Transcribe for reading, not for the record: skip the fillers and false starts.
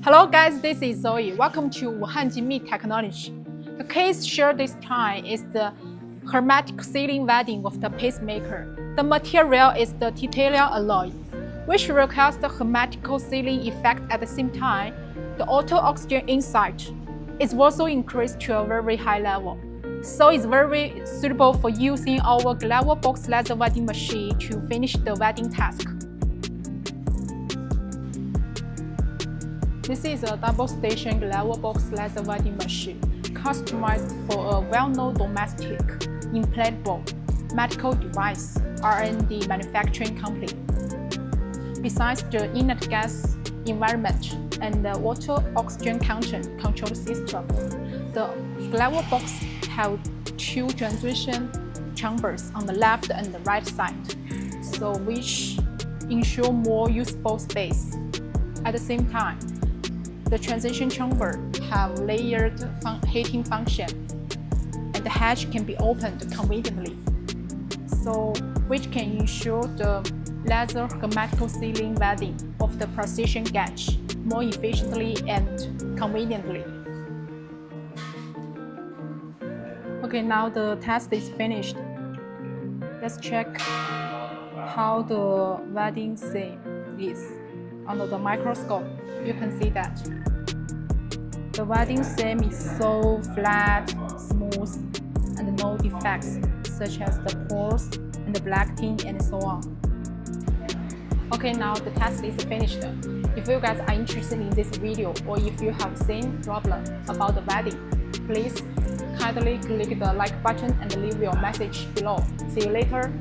Hello guys, this is Zoe. Welcome to Wuhan Jimmy Technology. The case shared this time is the hermetic sealing welding of the Pacemaker. The material is the titanium alloy, which requires the hermetic sealing effect at the same time. The auto oxygen inside is also increased to a very high level, so it's very suitable for using our Glovebox laser welding machine to finish the welding task. This is a double-station Glovebox laser welding machine, customized for a well-known domestic, implantable medical device R&D manufacturing company. Besides the inert gas environment and the auto oxygen content control system, the Glovebox have two transition chambers on the left and the right side, so which ensure more usable space. At the same time, the transition chamber have layered heating function, and the hatch can be opened conveniently, so which can ensure the laser hermetic sealing welding of the precision gauge more efficiently and conveniently. Okay, now the test is finished. Let's check how the welding seam is. Under the microscope, you can see that the welding seam is so flat, smooth, and no defects such as the pores and the black tint and so on. Okay, now the test is finished. If you guys are interested in this video, or if you have same problem about the welding, please kindly click the like button and leave your message below. See you later.